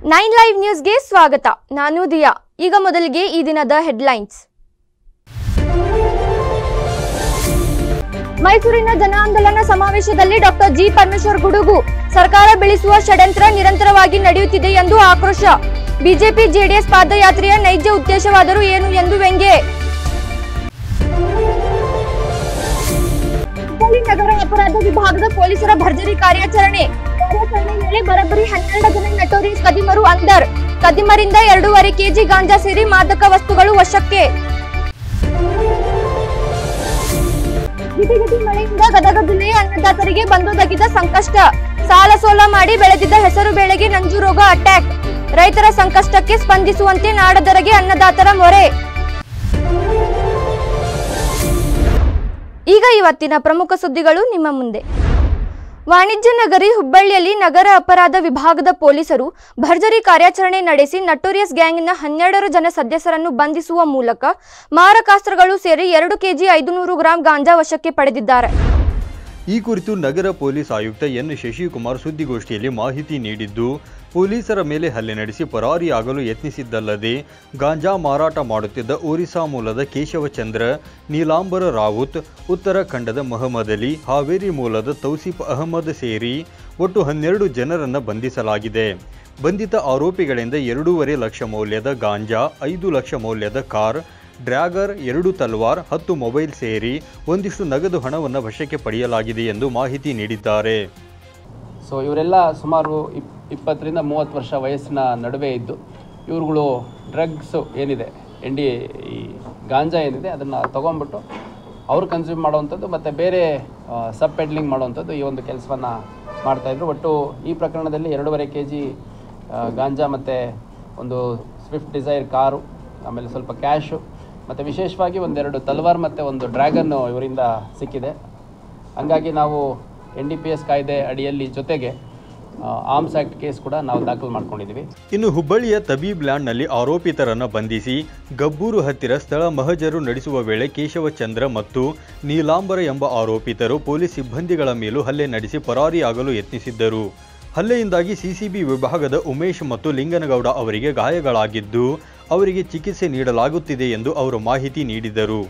9 live ನ್ಯೂಸ್ಗೆ ಸ್ವಾಗತ. ನಾನು ದಿಯಾ. ಈಗ ಮೊದಲಿಗೆ ಈ ದಿನದ ಹೆಡ್ಲೈನ್ಸ್. ಮೈಸೂರಿನ ಜನ ಆಂದೋಲನ ಸಮಾವೇಶದಲ್ಲಿ ಡಾಕ್ಟರ್ ಜಿ ಪರಮೇಶ್ವರ್ ಗುಡುಗು. ಸರ್ಕಾರ ಬೀಳಿಸುವ ಷಡ್ಯಂತ್ರ ನಿರಂತರವಾಗಿ ನಡೆಯುತ್ತಿದೆ ಎಂದು ಆಕ್ರೋಶ. ಬಿಜೆಪಿ ಜೆಡಿಎಸ್ ಪಾದಯಾತ್ರೆಯ ನೈಜ ಉದ್ದೇಶವಾದರೂ ಏನು ಎಂದು ವ್ಯಂಗ್ಯ. ಹುಬ್ಬಳ್ಳಿ ನಗರ ಅಪರಾಧ ವಿಭಾಗದ ಪೊಲೀಸರ ಭರ್ಜರಿ ಕಾರ್ಯಾಚರಣೆ ವೇಳೆ ಬರೋಬ್ಬರಿ 12 ಜನ ನಟೋರಿಯಸ್ ಕದಿಮರು ಅಂದರ್. ಕದಿಮರಿಂದ 2.5 ಕೆಜಿ ಗಾಂಜಾ ಸೇರಿ ಮಾದಕ ವಸ್ತುಗಳು ವಶಕ್ಕೆ. ಜಿಟಿಜಿಟಿ ಮಳೆಯಿಂದ ಗದಗ ಜಿಲ್ಲೆಯ ಅನ್ನದಾತರಿಗೆ ಬಂದೊದಗಿದ ಸಂಕಷ್ಟ. ಸಾಲ ಸೋಲ ಮಾಡಿ ಬೆಳೆದಿದ್ದ ಹೆಸರು ಬೇಳೆಗೆ ನಂಜು ರೋಗ ಅಟ್ಯಾಕ್. ರೈತರ ಸಂಕಷ್ಟಕ್ಕೆ ಸ್ಪಂದಿಸುವಂತೆ ನಾಡದೊರೆಗೆ ಅನ್ನದಾತರ ಮೊರೆ. ಈಗ ಇವತ್ತಿನ ಪ್ರಮುಖ ಸುದ್ದಿಗಳು ನಿಮ್ಮ ಮುಂದೆ. ವಾಣಿಜ್ಯ ನಗರಿ ಹುಬ್ಬಳ್ಳಿಯಲ್ಲಿ ನಗರ ಅಪರಾಧ ವಿಭಾಗದ ಪೊಲೀಸರು ಭರ್ಜರಿ ಕಾರ್ಯಾಚರಣೆ ನಡೆಸಿ ನಟೋರಿಯಸ್ ಗ್ಯಾಂಗ್ನ 12 ಜನ ಸದಸ್ಯರನ್ನು ಬಂಧಿಸುವ ಮೂಲಕ ಮಾರಕಾಸ್ತ್ರಗಳು ಸೇರಿ 2 ಕೆಜಿ 500 ಗ್ರಾಂ ಗಾಂಜಾ ವಶಕ್ಕೆ ಪಡೆದಿದ್ದಾರೆ. ಈ ಕುರಿತು ನಗರ ಪೊಲೀಸ್ ಆಯುಕ್ತ ಎನ್ ಶಶಿಕುಮಾರ್ ಸುದ್ದಿಗೋಷ್ಠಿಯಲ್ಲಿ ಮಾಹಿತಿ ನೀಡಿದ್ದು, ಪೊಲೀಸರ ಮೇಲೆ ಹಲ್ಲೆ ನಡೆಸಿ ಪರಾರಿಯಾಗಲು ಯತ್ನಿಸಿದ್ದಲ್ಲದೆ ಗಾಂಜಾ ಮಾರಾಟ ಮಾಡುತ್ತಿದ್ದ ಒರಿಸ್ಸಾ ಮೂಲದ ಕೇಶವಚಂದ್ರ, ನೀಲಾಂಬರ ರಾವುತ್, ಉತ್ತರಾಖಂಡದ ಮಹಮ್ಮದ್ ಅಲಿ, ಹಾವೇರಿ ಮೂಲದ ತೌಸಿಫ್ ಅಹಮದ್ ಸೇರಿ ಒಟ್ಟು 12 ಜನರನ್ನು ಬಂಧಿಸಲಾಗಿದೆ. ಬಂಧಿತ ಆರೋಪಿಗಳಿಂದ 2.5 ಲಕ್ಷ ಮೌಲ್ಯದ ಗಾಂಜಾ, 5 ಲಕ್ಷ ಮೌಲ್ಯದ ಕಾರ್, ಡ್ರ್ಯಾಗರ್, 2 ತಲ್ವಾರ್, 10 ಮೊಬೈಲ್ ಸೇರಿ ಒಂದಿಷ್ಟು ನಗದು ಹಣವನ್ನು ವಶಕ್ಕೆ ಪಡೆಯಲಾಗಿದೆ ಎಂದು ಮಾಹಿತಿ ನೀಡಿದ್ದಾರೆ. ಸೊ ಇವರೆಲ್ಲ ಸುಮಾರು 20 ರಿಂದ 30 ವರ್ಷ ವಯಸ್ಸಿನ ನಡುವೆ ಇದ್ದು, ಇವ್ರುಗಳು ಡ್ರಗ್ಸು ಏನಿದೆ, ಈ ಗಾಂಜಾ ಏನಿದೆ ಅದನ್ನು ತೊಗೊಂಡ್ಬಿಟ್ಟು ಅವರು ಕನ್ಸ್ಯೂಮ್ ಮಾಡುವಂಥದ್ದು ಮತ್ತು ಬೇರೆ ಸಬ್ ಪೆಡ್ಲಿಂಗ್ ಮಾಡುವಂಥದ್ದು ಈ ಒಂದು ಕೆಲಸವನ್ನು ಮಾಡ್ತಾಯಿದ್ರು. ಒಟ್ಟು ಈ ಪ್ರಕರಣದಲ್ಲಿ 2.5 ಕೆಜಿ ಗಾಂಜಾ ಮತ್ತು ಒಂದು ಸ್ವಿಫ್ಟ್ ಡಿಸೈರ್ ಕಾರು, ಆಮೇಲೆ ಸ್ವಲ್ಪ ಕ್ಯಾಶು ಮತ್ತು ವಿಶೇಷವಾಗಿ 2 ತಲ್ವಾರ್ ಮತ್ತು 1 ಡ್ರ್ಯಾಗನ್ನು ಇವರಿಂದ ಸಿಕ್ಕಿದೆ. ಹಂಗಾಗಿ ನಾವು NDPS ಕಾಯ್ದೆ ಅಡಿಯಲ್ಲಿ ಜೊತೆಗೆ ಆರ್ಮ್ಸ್ ಆ್ಯಕ್ಟ್ ಕೇಸ್ ಕೂಡ ನಾವು ದಾಖಲು ಮಾಡ್ಕೊಂಡಿದ್ದೀವಿ. ಇನ್ನು ಹುಬ್ಬಳ್ಳಿಯ ತಬೀಬ್ ಲ್ಯಾಂಡ್ನಲ್ಲಿ ಆರೋಪಿತರನ್ನು ಬಂಧಿಸಿ ಗಬ್ಬೂರು ಹತ್ತಿರ ಸ್ಥಳ ಮಹಜರು ನಡೆಸುವ ವೇಳೆ ಕೇಶವಚಂದ್ರ ಮತ್ತು ನೀಲಾಂಬರ ಎಂಬ ಆರೋಪಿತರು ಪೊಲೀಸ್ ಸಿಬ್ಬಂದಿಗಳ ಮೇಲೂ ಹಲ್ಲೆ ನಡೆಸಿ ಪರಾರಿಯಾಗಲು ಯತ್ನಿಸಿದ್ದರು. ಹಲ್ಲೆಯಿಂದಾಗಿ ಸಿಸಿಬಿ ವಿಭಾಗದ ಉಮೇಶ್ ಮತ್ತು ಲಿಂಗನಗೌಡ ಅವರಿಗೆ ಗಾಯಗಳಾಗಿದ್ದು, ಅವರಿಗೆ ಚಿಕಿತ್ಸೆ ನೀಡಲಾಗುತ್ತಿದೆ ಎಂದು ಅವರು ಮಾಹಿತಿ ನೀಡಿದರು.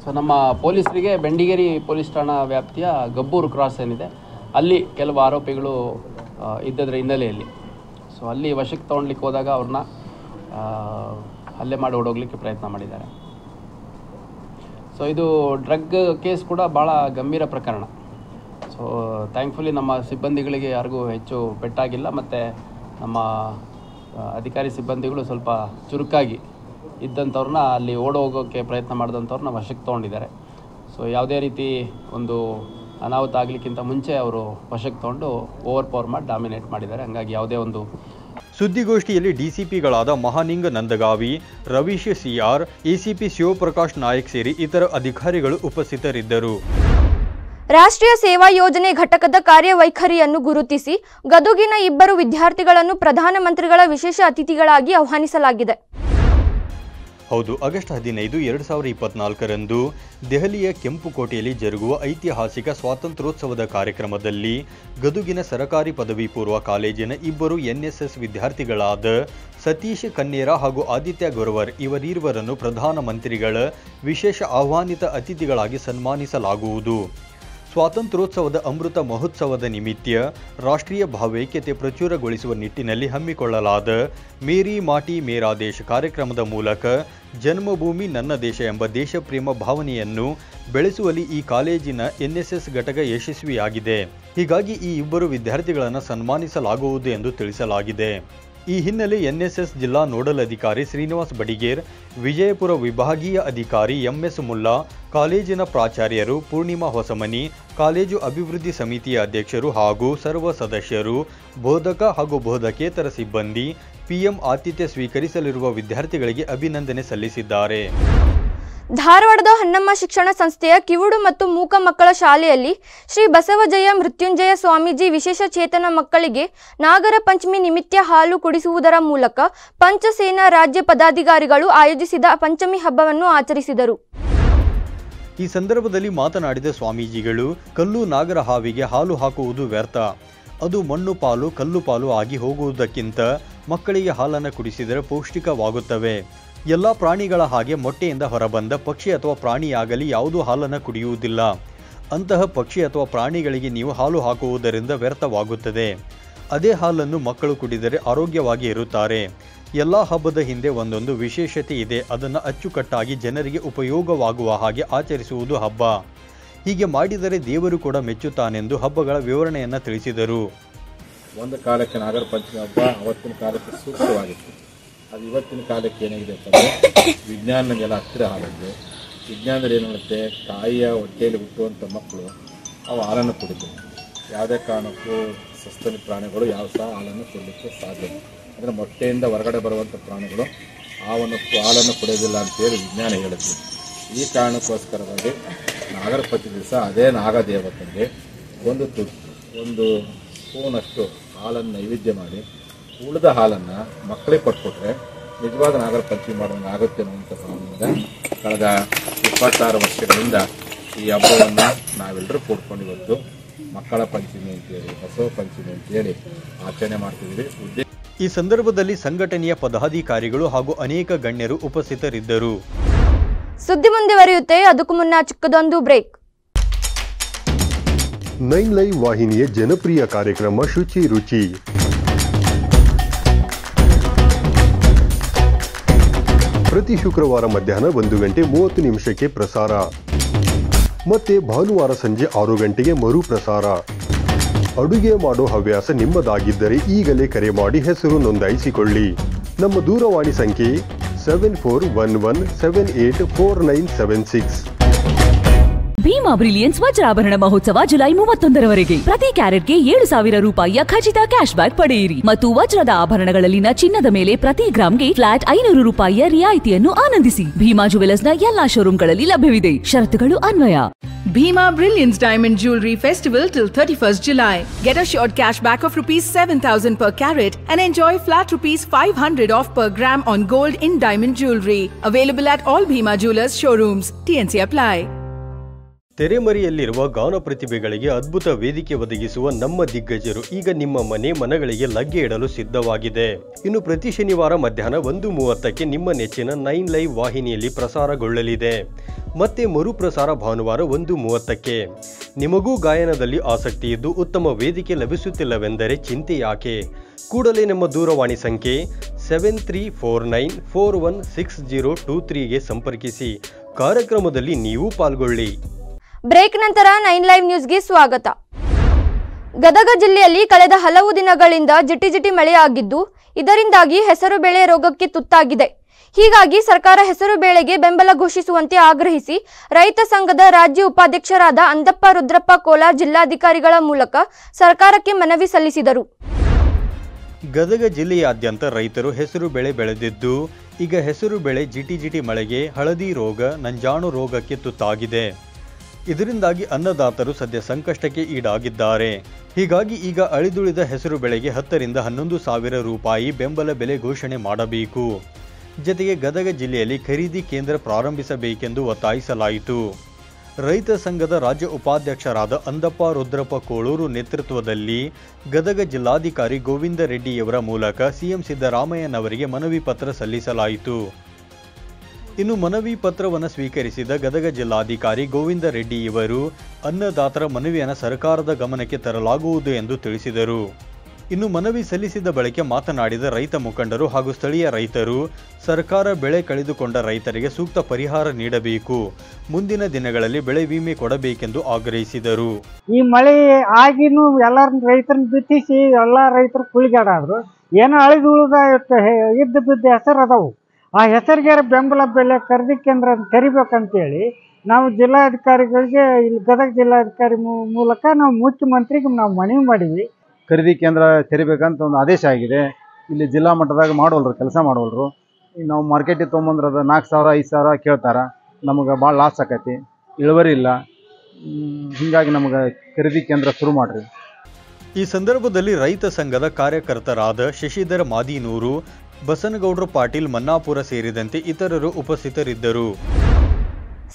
ಸೊ ನಮ್ಮ ಪೊಲೀಸರಿಗೆ ಬೆಂಡಿಗೇರಿ ಪೊಲೀಸ್ ಠಾಣಾ ವ್ಯಾಪ್ತಿಯ ಗಬ್ಬೂರು ಕ್ರಾಸ್ ಏನಿದೆ ಅಲ್ಲಿ ಕೆಲವು ಆರೋಪಿಗಳು ಇದ್ದದ್ರ ಹಿನ್ನೆಲೆಯಲ್ಲಿ ಸೊ ಅಲ್ಲಿ ವಶಕ್ಕೆ ತೊಗೊಳ್ಲಿಕ್ಕೆ ಹೋದಾಗ ಅವ್ರನ್ನ ಹಲ್ಲೆ ಮಾಡಿ ಓಡೋಗ್ಲಿಕ್ಕೆ ಪ್ರಯತ್ನ ಮಾಡಿದ್ದಾರೆ. ಸೊ ಇದು ಡ್ರಗ್ ಕೇಸ್ ಕೂಡ ಭಾಳ ಗಂಭೀರ ಪ್ರಕರಣ. ಸೊ ಥ್ಯಾಂಕ್ಫುಲಿ ನಮ್ಮ ಸಿಬ್ಬಂದಿಗಳಿಗೆ ಯಾರಿಗೂ ಹೆಚ್ಚು ಪೆಟ್ಟಾಗಿಲ್ಲ ಮತ್ತು ನಮ್ಮ ಅಧಿಕಾರಿ ಸಿಬ್ಬಂದಿಗಳು ಸ್ವಲ್ಪ ಚುರುಕಾಗಿ ಇದ್ದಂಥವ್ರನ್ನ ಅಲ್ಲಿ ಓಡೋಗೋಕ್ಕೆ ಪ್ರಯತ್ನ ಮಾಡಿದಂಥವ್ರನ್ನ ವಶಕ್ಕೆ ತೊಗೊಂಡಿದ್ದಾರೆ. ಸೊ ಯಾವುದೇ ರೀತಿ ಒಂದು ಅನಾಹುತ ಆಗಲಿಕ್ಕಿಂತ ಮುಂಚೆ ಅವರು ವಶಕ್ಕೆ ತೊಗೊಂಡು ಓವರ್ ಪವರ್ ಮಾಡಿ ಡಾಮಿನೇಟ್ ಮಾಡಿದ್ದಾರೆ. ಹಂಗಾಗಿ ಯಾವುದೇ ಒಂದು ಸುದ್ದಿಗೋಷ್ಠಿಯಲ್ಲಿ ಡಿಸಿಪಿಗಳಾದ ಮಹಾನಿಂಗ ನಂದಗಾವಿ, ರವೀಶ್ ಸಿಆರ್, ಎಸಿಪಿ ಶಿವಪ್ರಕಾಶ್ ನಾಯಕ್ ಸೇರಿ ಇತರ ಅಧಿಕಾರಿಗಳು ಉಪಸ್ಥಿತರಿದ್ದರು. ರಾಷ್ಟ್ರೀಯ ಸೇವಾ ಯೋಜನೆ ಘಟಕದ ಕಾರ್ಯವೈಖರಿಯನ್ನು ಗುರುತಿಸಿ ಗದುಗಿನ 2 ವಿದ್ಯಾರ್ಥಿಗಳನ್ನು ಪ್ರಧಾನಮಂತ್ರಿಗಳ ವಿಶೇಷ ಅತಿಥಿಗಳಾಗಿ ಆಹ್ವಾನಿಸಲಾಗಿದೆ. ಹೌದು, ಆಗಸ್ಟ್ 15, 2024ರಂದು ದೆಹಲಿಯ ಕೆಂಪುಕೋಟೆಯಲ್ಲಿ ಜರುಗುವ ಐತಿಹಾಸಿಕ ಸ್ವಾತಂತ್ರ್ಯೋತ್ಸವದ ಕಾರ್ಯಕ್ರಮದಲ್ಲಿ ಗದುಗಿನ ಸರಕಾರಿ ಪದವಿ ಪೂರ್ವ ಕಾಲೇಜಿನ 2 NSS ವಿದ್ಯಾರ್ಥಿಗಳಾದ ಸತೀಶ್ ಕನ್ನೇರ ಹಾಗೂ ಆದಿತ್ಯ ಗೊರವರ್ ಇವರಿರುವರನ್ನು ಪ್ರಧಾನಮಂತ್ರಿಗಳ ವಿಶೇಷ ಆಹ್ವಾನಿತ ಅತಿಥಿಗಳಾಗಿ ಸನ್ಮಾನಿಸಲಾಗುವುದು. ಸ್ವಾತಂತ್ರ್ಯೋತ್ಸವದ ಅಮೃತ ಮಹೋತ್ಸವದ ನಿಮಿತ್ತ ರಾಷ್ಟ್ರೀಯ ಭಾವೈಕ್ಯತೆ ಪ್ರಚುರಗೊಳಿಸುವ ನಿಟ್ಟಿನಲ್ಲಿ ಹಮ್ಮಿಕೊಳ್ಳಲಾದ ಮೇರಿ ಮಾಟಿ ಮೇರಾ ದೇಶ ಕಾರ್ಯಕ್ರಮದ ಮೂಲಕ ಜನ್ಮಭೂಮಿ ನನ್ನ ದೇಶ ಎಂಬ ದೇಶಪ್ರೇಮ ಭಾವನೆಯನ್ನು ಬೆಳೆಸುವಲ್ಲಿ ಈ ಕಾಲೇಜಿನ NSS ಘಟಕ ಯಶಸ್ವಿಯಾಗಿದೆ. ಹೀಗಾಗಿ ಈ 2 ವಿದ್ಯಾರ್ಥಿಗಳನ್ನು ಸನ್ಮಾನಿಸಲಾಗುವುದು ಎಂದು ತಿಳಿಸಲಾಗಿದೆ. ಈ ಹಿನ್ನೆಲೆ NSS ಜಿಲ್ಲಾ ನೋಡಲ್ ಅಧಿಕಾರಿ ಶ್ರೀನಿವಾಸ್ ಬಡಿಗೇರ್, ವಿಜಯಪುರ ವಿಭಾಗೀಯ ಅಧಿಕಾರಿ MS ಮುಲ್ಲಾ, ಕಾಲೇಜಿನ ಪ್ರಾಚಾರ್ಯರು, ಪೂರ್ಣಿಮಾ ಹೊಸಮನಿ, ಕಾಲೇಜು ಅಭಿವೃದ್ಧಿ ಸಮಿತಿಯ ಅಧ್ಯಕ್ಷರು ಹಾಗೂ ಸರ್ವ ಸದಸ್ಯರು, ಬೋಧಕ ಹಾಗೂ ಬೋಧಕೇತರ ಸಿಬ್ಬಂದಿ PM ಆತಿಥ್ಯ ಸ್ವೀಕರಿಸಲಿರುವ ವಿದ್ಯಾರ್ಥಿಗಳಿಗೆ ಅಭಿನಂದನೆ ಸಲ್ಲಿಸಿದ್ದಾರೆ. ಧಾರವಾಡದ ಹೊನ್ನಮ್ಮ ಶಿಕ್ಷಣ ಸಂಸ್ಥೆಯ ಕಿವುಡು ಮತ್ತು ಮೂಕ ಮಕ್ಕಳ ಶಾಲೆಯಲ್ಲಿ ಶ್ರೀ ಬಸವಜಯ ಮೃತ್ಯುಂಜಯ ಸ್ವಾಮೀಜಿ ವಿಶೇಷ ಚೇತನ ಮಕ್ಕಳಿಗೆ ನಾಗರ ಪಂಚಮಿ ನಿಮಿತ್ತ ಹಾಲು ಕುಡಿಸುವುದರ ಮೂಲಕ ಪಂಚಸೇನಾ ರಾಜ್ಯ ಪದಾಧಿಕಾರಿಗಳು ಆಯೋಜಿಸಿದ ಪಂಚಮಿ ಹಬ್ಬವನ್ನು ಆಚರಿಸಿದರು. ಈ ಸಂದರ್ಭದಲ್ಲಿ ಮಾತನಾಡಿದ ಸ್ವಾಮೀಜಿಗಳು, ಕಲ್ಲು ನಾಗರ ಹಾವಿಗೆ ಹಾಲು ಹಾಕುವುದು ವ್ಯರ್ಥ, ಅದು ಮಣ್ಣು ಪಾಲು ಕಲ್ಲು ಪಾಲು ಆಗಿ ಹೋಗುವುದಕ್ಕಿಂತ ಮಕ್ಕಳಿಗೆ ಹಾಲನ್ನು ಕುಡಿಸಿದರೆ ಪೌಷ್ಟಿಕವಾಗುತ್ತವೆ. ಎಲ್ಲ ಪ್ರಾಣಿಗಳ ಹಾಗೆ ಮೊಟ್ಟೆಯಿಂದ ಹೊರಬಂದ ಪಕ್ಷಿ ಅಥವಾ ಪ್ರಾಣಿಯಾಗಲಿ ಯಾವುದೂ ಹಾಲನ್ನು ಕುಡಿಯುವುದಿಲ್ಲ. ಅಂತಹ ಪಕ್ಷಿ ಅಥವಾ ಪ್ರಾಣಿಗಳಿಗೆ ನೀವು ಹಾಲು ಹಾಕುವುದರಿಂದ ವ್ಯರ್ಥವಾಗುತ್ತದೆ. ಅದೇ ಹಾಲನ್ನು ಮಕ್ಕಳು ಕುಡಿದರೆ ಆರೋಗ್ಯವಾಗಿ ಇರುತ್ತಾರೆ. ಎಲ್ಲ ಹಬ್ಬದ ಹಿಂದೆ ಒಂದೊಂದು ವಿಶೇಷತೆ ಇದೆ. ಅದನ್ನು ಅಚ್ಚುಕಟ್ಟಾಗಿ ಜನರಿಗೆ ಉಪಯೋಗವಾಗುವ ಹಾಗೆ ಆಚರಿಸುವುದು ಹಬ್ಬ. ಹೀಗೆ ಮಾಡಿದರೆ ದೇವರು ಕೂಡ ಮೆಚ್ಚುತ್ತಾನೆಂದು ಹಬ್ಬಗಳ ವಿವರಣೆಯನ್ನು ತಿಳಿಸಿದರು. ಒಂದು ಕಾಲಕ್ಕೆ ನಾಗರ ಪಂಚಮಿ ಹಬ್ಬ ಅವತ್ತಿನ ಕಾಲಕ್ಕೆ ಸೂಕ್ತವಾಗಿತ್ತು. ಅದು ಇವತ್ತಿನ ಕಾಲಕ್ಕೆ ಏನಾಗಿದೆ ಅಂತಂದರೆ ವಿಜ್ಞಾನಗೆಲ್ಲ ಹತ್ತಿರ ಹಾಲಂದು ವಿಜ್ಞಾನದಲ್ಲಿ ಏನು ಮಾಡುತ್ತೆ, ತಾಯಿಯ ಹೊಟ್ಟೆಯಲ್ಲಿ ಹುಟ್ಟುವಂಥ ಮಕ್ಕಳು ಅವು ಹಾಲನ್ನು ಕುಡಿತವೆ. ಯಾವುದೇ ಕಾರಣಕ್ಕೂ ಸಸ್ತನಿ ಪ್ರಾಣಿಗಳು ಯಾವ ಸಹ ಹಾಲನ್ನು ಕೊಡಲಿಕ್ಕೆ ಸಾಧ್ಯ. ಅಂದರೆ ಮೊಟ್ಟೆಯಿಂದ ಹೊರಗಡೆ ಬರುವಂಥ ಪ್ರಾಣಿಗಳು ಹಾಲನ್ನು ಕುಡಿಯೋದಿಲ್ಲ ಅಂತೇಳಿ ವಿಜ್ಞಾನ ಹೇಳುತ್ತೆ. ಈ ಕಾರಣಕ್ಕೋಸ್ಕರವಾಗಿ ನಾಗರ ಪಂಚಮಿ ದಿವಸ ಅದೇ ನಾಗದೇವತೆಗೆ ಒಂದು ಸ್ಪೂನಷ್ಟು ಹಾಲನ್ನು ನೈವೇದ್ಯ ಮಾಡಿ ಉಳಿದ ಹಾಲನ್ನು ಮಕ್ಕಳಿಗೆ ಕೊಟ್ಬಿಟ್ರೆ ನಿಜವಾದ ನಾಗರ ಪಂಚಮಿ ಮಾಡೋಂಗೆ ಆಗುತ್ತೆ ಅನ್ನುವಂಥ ಭಾವನೆಯಿಂದ ಕಳೆದ 26 ವರ್ಷಗಳಿಂದ ಈ ಹಬ್ಬವನ್ನು ನಾವೆಲ್ಲರೂ ಕೂಡ್ಕೊಂಡು ಇವತ್ತು ಮಕ್ಕಳ ಪಂಚಮಿ ಅಂತೇಳಿ, ಬಸವ ಪಂಚಮಿ ಅಂತೇಳಿ ಆಚರಣೆ ಮಾಡ್ತಿದ್ದೀವಿ. ಈ ಸಂದರ್ಭದಲ್ಲಿ ಸಂಘಟನೆಯ ಪದಾಧಿಕಾರಿಗಳು ಹಾಗೂ ಅನೇಕ ಗಣ್ಯರು ಉಪಸ್ಥಿತರಿದ್ದರು. ಸುದ್ದಿ ಮುಂದುವರಿಯುತ್ತೆ, ಅದಕ್ಕೂ ಮುನ್ನ ಚಿಕ್ಕದೊಂದು ಬ್ರೇಕ್. 9 ಲೈವ್ ವಾಹಿನಿಯ ಜನಪ್ರಿಯ ಕಾರ್ಯಕ್ರಮ ಶುಚಿ ರುಚಿ. ಪ್ರತಿ ಶುಕ್ರವಾರ ಮಧ್ಯಾಹ್ನ 1:30 ಪ್ರಸಾರ, ಮತ್ತೆ ಭಾನುವಾರ ಸಂಜೆ 6 ಗಂಟೆಗೆ ಮರು ಪ್ರಸಾರ. ಅಡುಗೆ ಮಾಡೋ ಹವ್ಯಾಸ ನಿಮ್ಮದಾಗಿದ್ದರೆ ಈಗಲೇ ಕರೆ ಮಾಡಿ ಹೆಸರು ನೋಂದಾಯಿಸಿಕೊಳ್ಳಿ. ನಮ್ಮ ದೂರವಾಣಿ ಸಂಖ್ಯೆ 7411784976. ಭೀಮಾ ಬ್ರಿಲಿಯನ್ಸ್ ವಜ್ರಾಭರಣ ಮಹೋತ್ಸವ ಜುಲೈ 31ರವರೆಗೆ. ಪ್ರತಿ ಕ್ಯಾರೆಟ್ಗೆ 7,000 ರೂಪಾಯಿಯ ಖಚಿತ ಕ್ಯಾಶ್ ಬ್ಯಾಕ್ ಪಡೆಯಿರಿ ಮತ್ತು ವಜ್ರದ ಆಭರಣಗಳಲ್ಲಿನ ಚಿನ್ನದ ಮೇಲೆ ಪ್ರತಿ ಗ್ರಾಮ್ಗೆ ಫ್ಲಾಟ್ 500 ರೂಪಾಯಿಯ ರಿಯಾಯಿತಿಯನ್ನು ಆನಂದಿಸಿ. ಭೀಮಾ ಜುವೆಲರ್ಸ್ನ ಎಲ್ಲಾ ಶೋರೂಮ್ಗಳಲ್ಲಿ ಲಭ್ಯವಿದೆ. ಷರತ್ತುಗಳು ಅನ್ವಯ. Bhima Brilliance Diamond Jewelry Festival till 31st July. Get assured cash back of ₹7,000 per carat and enjoy flat ₹500 off per gram on gold in diamond jewelry. Available at all Bhima Jewelers showrooms. TNC apply. ತೆರೆಮರೆಯಲ್ಲಿರುವ ಗಾನ ಪ್ರತಿಭೆಗಳಿಗೆ ಅದ್ಭುತ ವೇದಿಕೆ ಒದಗಿಸುವ ನಮ್ಮ ದಿಗ್ಗಜರು ಈಗ ನಿಮ್ಮ ಮನಗಳಿಗೆ ಲಗ್ಗೆ ಇಡಲು ಸಿದ್ಧವಾಗಿದೆ. ಇನ್ನು ಪ್ರತಿ ಶನಿವಾರ ಮಧ್ಯಾಹ್ನ 1:30ಕ್ಕೆ ನಿಮ್ಮ ನೆಚ್ಚಿನ 9 ಲೈವ್ ವಾಹಿನಿಯಲ್ಲಿ ಪ್ರಸಾರಗೊಳ್ಳಲಿದೆ. ಮತ್ತೆ ಮರುಪ್ರಸಾರ ಭಾನುವಾರ 1:30ಕ್ಕೆ. ನಿಮಗೂ ಗಾಯನದಲ್ಲಿ ಆಸಕ್ತಿ ಇದ್ದು ಉತ್ತಮ ವೇದಿಕೆ ಲಭಿಸುತ್ತಿಲ್ಲವೆಂದರೆ ಚಿಂತೆ ಯಾಕೆ? ಕೂಡಲೇ ನಮ್ಮ ದೂರವಾಣಿ ಸಂಖ್ಯೆ 7349416023ಗೆ ಸಂಪರ್ಕಿಸಿ. ಕಾರ್ಯಕ್ರಮದಲ್ಲಿ ನೀವು ಪಾಲ್ಗೊಳ್ಳಿ. ಬ್ರೇಕ್ ನಂತರ 9 ಲೈವ್ ನ್ಯೂಸ್ಗೆ ಸ್ವಾಗತ. ಗದಗ ಜಿಲ್ಲೆಯಲ್ಲಿ ಕಳೆದ ಹಲವು ದಿನಗಳಿಂದ ಜಿಟಿ ಮಳೆಯಾಗಿದ್ದು ಇದರಿಂದಾಗಿ ಹೆಸರು ಬೆಳೆ ರೋಗಕ್ಕೆ ತುತ್ತಾಗಿದೆ. ಹೀಗಾಗಿ ಸರ್ಕಾರ ಹೆಸರು ಬೆಳೆಗೆ ಬೆಂಬಲ ಘೋಷಿಸುವಂತೆ ಆಗ್ರಹಿಸಿ ರೈತ ಸಂಘದ ರಾಜ್ಯ ಉಪಾಧ್ಯಕ್ಷರಾದ ಅಂದಪ್ಪ ರುದ್ರಪ್ಪ ಕೋಲಾರ್ ಜಿಲ್ಲಾಧಿಕಾರಿಗಳ ಮೂಲಕ ಸರ್ಕಾರಕ್ಕೆ ಮನವಿ ಸಲ್ಲಿಸಿದರು. ಗದಗ ಜಿಲ್ಲೆಯಾದ್ಯಂತ ರೈತರು ಹೆಸರು ಬೆಳೆ ಬೆಳೆದಿದ್ದು ಈಗ ಹೆಸರು ಬೆಳೆ ಜಿಟಿ ಮಳೆಗೆ ಹಳದಿ ರೋಗ, ನಂಜಾಣು ರೋಗಕ್ಕೆ ತುತ್ತಾಗಿದೆ. ಇದರಿಂದಾಗಿ ಅನ್ನದಾತರು ಸದ್ಯ ಸಂಕಷ್ಟಕ್ಕೆ ಈಡಾಗಿದ್ದಾರೆ. ಹೀಗಾಗಿ ಈಗ ಅಳಿದುಳಿದ ಹೆಸರು ಬೆಳೆಗೆ 10ರಿಂದ 11 ಸಾವಿರ ರೂಪಾಯಿ ಬೆಂಬಲ ಬೆಲೆ ಘೋಷಣೆ ಮಾಡಬೇಕು. ಜತೆಗೆ ಗದಗ ಜಿಲ್ಲೆಯಲ್ಲಿ ಖರೀದಿ ಕೇಂದ್ರ ಪ್ರಾರಂಭಿಸಬೇಕೆಂದು ಒತ್ತಾಯಿಸಲಾಯಿತು. ರೈತ ಸಂಘದ ರಾಜ್ಯ ಉಪಾಧ್ಯಕ್ಷರಾದ ಅಂದಪ್ಪ ರುದ್ರಪ್ಪ ಕೋಳೂರು ನೇತೃತ್ವದಲ್ಲಿ ಗದಗ ಜಿಲ್ಲಾಧಿಕಾರಿ ಗೋವಿಂದ ರೆಡ್ಡಿಯವರ ಮೂಲಕ ಸಿಎಂ ಸಿದ್ದರಾಮಯ್ಯನವರಿಗೆ ಮನವಿ ಪತ್ರ ಸಲ್ಲಿಸಲಾಯಿತು. ಇನ್ನು ಮನವಿ ಪತ್ರವನ್ನು ಸ್ವೀಕರಿಸಿದ ಗದಗ ಜಿಲ್ಲಾಧಿಕಾರಿ ಗೋವಿಂದ ರೆಡ್ಡಿ ಇವರು ಅನ್ನದಾತರ ಮನವಿಯನ್ನು ಸರ್ಕಾರದ ಗಮನಕ್ಕೆ ತರಲಾಗುವುದು ಎಂದು ತಿಳಿಸಿದರು. ಇನ್ನು ಮನವಿ ಸಲ್ಲಿಸಿದ ಬಳಿಕ ಮಾತನಾಡಿದ ರೈತ ಮುಖಂಡರು ಹಾಗೂ ಸ್ಥಳೀಯ ರೈತರು ಸರ್ಕಾರ ಬೆಳೆ ಕಳೆದುಕೊಂಡ ರೈತರಿಗೆ ಸೂಕ್ತ ಪರಿಹಾರ ನೀಡಬೇಕು, ಮುಂದಿನ ದಿನಗಳಲ್ಲಿ ಬೆಳೆ ವಿಮೆ ಕೊಡಬೇಕೆಂದು ಆಗ್ರಹಿಸಿದರು. ಈ ಮಳೆ ಆಗಿನೂ ಎಲ್ಲ ರೈತರನ್ನ ಬಿತ್ತಿಸಿ ಎಲ್ಲ ರೈತರು ಕುಳಿಗಾಡಾದ್ರು. ಏನೋ ಅಳಿದು ಉಳಿದ ಇದ್ದ ಬಿದ್ದ ಹೆಸರು ಅದಾವು. ಆ ಹೆಸರಿಗೆ ಬೆಂಬಲ ಬೆಲೆ ಖರೀದಿ ಕೇಂದ್ರ ತೆರಿಬೇಕಂತೇಳಿ ನಾವು ಜಿಲ್ಲಾಧಿಕಾರಿಗಳಿಗೆ ಇಲ್ಲಿ ಗದಗ ಜಿಲ್ಲಾಧಿಕಾರಿ ಮೂಲಕ ನಾವು ಮುಖ್ಯಮಂತ್ರಿಗೆ ನಾವು ಮನವಿ ಮಾಡಿದ್ವಿ. ಖರೀದಿ ಕೇಂದ್ರ ತೆರಿಬೇಕಂತ ಒಂದು ಆದೇಶ ಆಗಿದೆ. ಇಲ್ಲಿ ಜಿಲ್ಲಾ ಮಟ್ಟದಾಗ ಮಾಡೋಲ್ರು, ಕೆಲಸ ಮಾಡೋಲ್ರು. ನಾವು ಮಾರ್ಕೆಟಿಗೆ ತೊಗೊಂಬಂದ್ರೆ ಅದು 4,000 5,000 ಕೇಳ್ತಾರೆ. ನಮಗೆ ಭಾಳ ಲಾಸ್ ಆಕೈತಿ, ಇಳುವರಿ ಇಲ್ಲ. ಹೀಗಾಗಿ ನಮಗೆ ಖರೀದಿ ಕೇಂದ್ರ ಶುರು ಮಾಡಿರಿ. ಈ ಸಂದರ್ಭದಲ್ಲಿ ರೈತ ಸಂಘದ ಕಾರ್ಯಕರ್ತರಾದ ಶಶಿಧರ್ ಮಾದಿನೂರು, ಬಸನಗೌಡರು ಪಾಟೀಲ್ ಮನ್ನಾಪುರ ಸೇರಿದಂತೆ ಇತರರು ಉಪಸ್ಥಿತರಿದ್ದರು.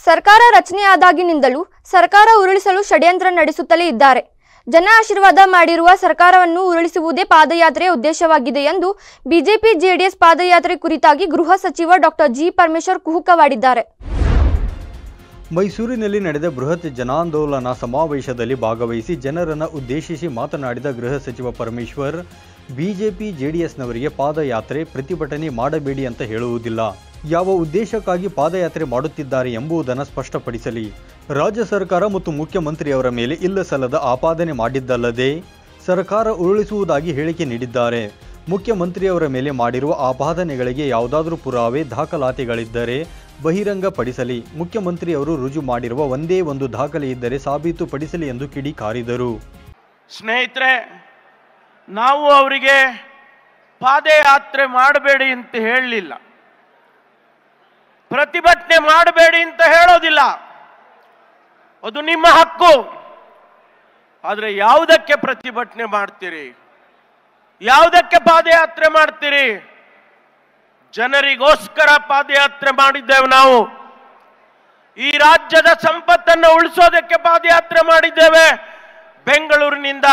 ಸರ್ಕಾರ ರಚನೆಯಾದಾಗಿನಿಂದಲೂ ಸರ್ಕಾರ ಉರುಳಿಸಲು ಷಡ್ಯಂತ್ರ ನಡೆಸುತ್ತಲೇ ಇದ್ದಾರೆ. ಜನ ಆಶೀರ್ವಾದ ಮಾಡಿರುವ ಸರ್ಕಾರವನ್ನು ಉರುಳಿಸುವುದೇ ಪಾದಯಾತ್ರೆಯ ಉದ್ದೇಶವಾಗಿದೆ ಎಂದು ಬಿಜೆಪಿ ಜೆಡಿಎಸ್ ಪಾದಯಾತ್ರೆ ಕುರಿತಾಗಿ ಗೃಹ ಸಚಿವ ಡಾಕ್ಟರ್ ಜಿ ಪರಮೇಶ್ವರ್ ಕುಹುಕವಾಡಿದ್ದಾರೆ. ಮೈಸೂರಿನಲ್ಲಿ ನಡೆದ ಬೃಹತ್ ಜನಾಂದೋಲನ ಸಮಾವೇಶದಲ್ಲಿ ಭಾಗವಹಿಸಿ ಜನರನ್ನು ಉದ್ದೇಶಿಸಿ ಮಾತನಾಡಿದ ಗೃಹ ಸಚಿವ ಪರಮೇಶ್ವರ್, ಬಿಜೆಪಿ ಜೆಡಿಎಸ್ನವರಿಗೆ ಪಾದಯಾತ್ರೆ ಪ್ರತಿಭಟನೆ ಮಾಡಬೇಡಿ ಅಂತ ಹೇಳುವುದಿಲ್ಲ. ಯಾವ ಉದ್ದೇಶಕ್ಕಾಗಿ ಪಾದಯಾತ್ರೆ ಮಾಡುತ್ತಿದ್ದಾರೆ ಎಂಬುದನ್ನು ಸ್ಪಷ್ಟಪಡಿಸಲಿ. ರಾಜ್ಯ ಸರ್ಕಾರ ಮತ್ತು ಮುಖ್ಯಮಂತ್ರಿಯವರ ಮೇಲೆ ಇಲ್ಲಸಲ್ಲದ ಆಪಾದನೆ ಮಾಡಿದ್ದಲ್ಲದೆ ಸರ್ಕಾರ ಉರುಳಿಸುವುದಾಗಿ ಹೇಳಿಕೆ ನೀಡಿದ್ದಾರೆ. ಮುಖ್ಯಮಂತ್ರಿಯವರ ಮೇಲೆ ಮಾಡಿರುವ ಆಪಾದನೆಗಳಿಗೆ ಯಾವುದಾದರೂ ಪುರಾವೆ ದಾಖಲಾತಿಗಳಿದ್ದರೆ ಬಹಿರಂಗಪಡಿಸಲಿ. ಮುಖ್ಯಮಂತ್ರಿಯವರು ರುಜು ಮಾಡಿರುವ ಒಂದೇ ಒಂದು ದಾಖಲೆ ಇದ್ದರೆ ಸಾಬೀತುಪಡಿಸಲಿ ಎಂದು ಕಿಡಿಕಾರಿದರು. ಸ್ನೇಹಿತರೆ, ನಾವು ಅವರಿಗೆ ಪಾದಯಾತ್ರೆ ಮಾಡಬೇಡಿ ಅಂತ ಹೇಳಲಿಲ್ಲ, ಪ್ರತಿಭಟನೆ ಮಾಡಬೇಡಿ ಅಂತ ಹೇಳೋದಿಲ್ಲ, ಅದು ನಿಮ್ಮ ಹಕ್ಕು. ಆದರೆ ಯಾವುದಕ್ಕೆ ಪ್ರತಿಭಟನೆ ಮಾಡ್ತೀರಿ? ಯಾವುದಕ್ಕೆ ಪಾದಯಾತ್ರೆ ಮಾಡ್ತೀರಿ? ಜನರಿಗೋಸ್ಕರ ಪಾದಯಾತ್ರೆ ಮಾಡಿದ್ದೇವೆ. ನಾವು ಈ ರಾಜ್ಯದ ಸಂಪತ್ತನ್ನು ಉಳಿಸೋದಕ್ಕೆ ಪಾದಯಾತ್ರೆ ಮಾಡಿದ್ದೇವೆ. ಬೆಂಗಳೂರಿನಿಂದ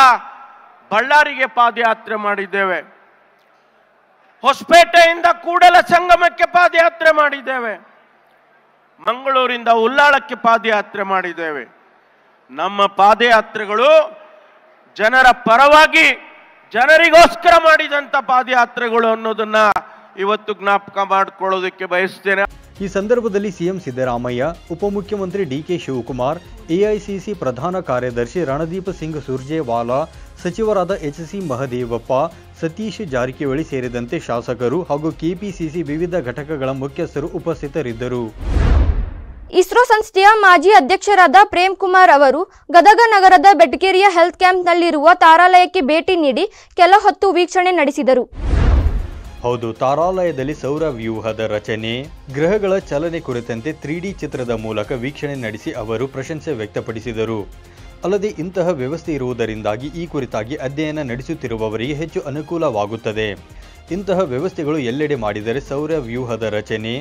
ಬಳ್ಳಾರಿಗೆ ಪಾದಯಾತ್ರೆ ಮಾಡಿದ್ದೇವೆ. ಹೊಸಪೇಟೆಯಿಂದ ಕೂಡಲ ಸಂಗಮಕ್ಕೆ ಪಾದಯಾತ್ರೆ ಮಾಡಿದ್ದೇವೆ. ಮಂಗಳೂರಿಂದ ಉಲ್ಲಾಳಕ್ಕೆ ಪಾದಯಾತ್ರೆ ಮಾಡಿದ್ದೇವೆ. ನಮ್ಮ ಪಾದಯಾತ್ರೆಗಳು ಜನರ ಪರವಾಗಿ ಜನರಿಗೋಸ್ಕರ ಮಾಡಿದಂಥ ಪಾದಯಾತ್ರೆಗಳು ಅನ್ನೋದನ್ನ ಇವತ್ತು ಜ್ಞಾಪಕ ಮಾಡಿಕೊಳ್ಳೋದಕ್ಕೆ ಬಯಸ್ತೇನೆ. ಈ ಸಂದರ್ಭದಲ್ಲಿ ಸಿಎಂ ಸಿದ್ದರಾಮಯ್ಯ, ಉಪಮುಖ್ಯಮಂತ್ರಿ ಡಿಕೆ ಶಿವಕುಮಾರ್, ಎಐಸಿಸಿ ಪ್ರಧಾನ ಕಾರ್ಯದರ್ಶಿ ರಣದೀಪ್ ಸಿಂಗ್ ಸುರ್ಜೇವಾಲಾ, ಸಚಿವರಾದ ಎಚ್ಸಿ ಮಹದೇವಪ್ಪ, ಸತೀಶ್ ಜಾರಕಿಹೊಳಿ ಸೇರಿದಂತೆ ಶಾಸಕರು ಹಾಗೂ ಕೆಪಿಸಿಸಿ ವಿವಿಧ ಘಟಕಗಳ ಮುಖ್ಯಸ್ಥರು ಉಪಸ್ಥಿತರಿದ್ದರು. ಇಸ್ರೋ ಸಂಸ್ಥೆಯ ಮಾಜಿ ಅಧ್ಯಕ್ಷರಾದ ಪ್ರೇಮ್ ಕುಮಾರ್ ಅವರು ಗದಗ ನಗರದ ಬೆಟಗೇರಿಯ ಹೆಲ್ತ್ ಕ್ಯಾಂಪ್ನಲ್ಲಿರುವ ತಾರಾಲಯಕ್ಕೆ ಭೇಟಿ ನೀಡಿ ಕೆಲ ಹೊತ್ತು ವೀಕ್ಷಣೆ ನಡೆಸಿದರು. ಹೌದು, ತಾರಾಲಯದಲ್ಲಿ ಸೌರ ವ್ಯೂಹದ ರಚನೆ, ಗ್ರಹಗಳ ಚಲನೆ ಕುರಿತಂತೆ 3D ಚಿತ್ರದ ಮೂಲಕ ವೀಕ್ಷಣೆ ನಡೆಸಿ ಅವರು ಪ್ರಶಂಸೆ ವ್ಯಕ್ತಪಡಿಸಿದರು. ಅಲ್ಲದೆ ಇಂತಹ ವ್ಯವಸ್ಥೆ ಇರುವುದರಿಂದಾಗಿ ಈ ಕುರಿತಾಗಿ ಅಧ್ಯಯನ ನಡೆಸುತ್ತಿರುವವರಿಗೆ ಹೆಚ್ಚು ಅನುಕೂಲವಾಗುತ್ತದೆ. ಇಂತಹ ವ್ಯವಸ್ಥೆಗಳು ಎಲ್ಲೆಡೆ ಮಾಡಿದರೆ ಸೌರ ವ್ಯೂಹದ ರಚನೆ,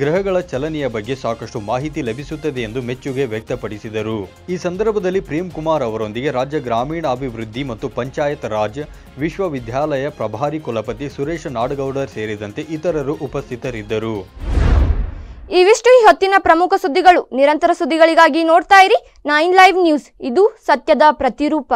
ಗ್ರಹಗಳ ಚಲನೆಯ ಬಗ್ಗೆ ಸಾಕಷ್ಟು ಮಾಹಿತಿ ಲಭಿಸುತ್ತದೆ ಎಂದು ಮೆಚ್ಚುಗೆ ವ್ಯಕ್ತಪಡಿಸಿದರು. ಈ ಸಂದರ್ಭದಲ್ಲಿ ಪ್ರೇಮ್ ಕುಮಾರ್ ಅವರೊಂದಿಗೆ ರಾಜ್ಯ ಗ್ರಾಮೀಣಾಭಿವೃದ್ಧಿ ಮತ್ತು ಪಂಚಾಯತ್ ರಾಜ್ ವಿಶ್ವವಿದ್ಯಾಲಯ ಪ್ರಭಾರಿ ಕುಲಪತಿ ಸುರೇಶ್ ನಾಡಗೌಡರ್ ಸೇರಿದಂತೆ ಇತರರು ಉಪಸ್ಥಿತರಿದ್ದರು. ಇವಿಷ್ಟು ಈ ಹೊತ್ತಿನ ಪ್ರಮುಖ ಸುದ್ದಿಗಳು. ನಿರಂತರ ಸುದ್ದಿಗಳಿಗಾಗಿ ನೋಡ್ತಾ ಇರಿ 9 ಲೈವ್ ನ್ಯೂಸ್. ಇದು ಸತ್ಯದ ಪ್ರತಿರೂಪ.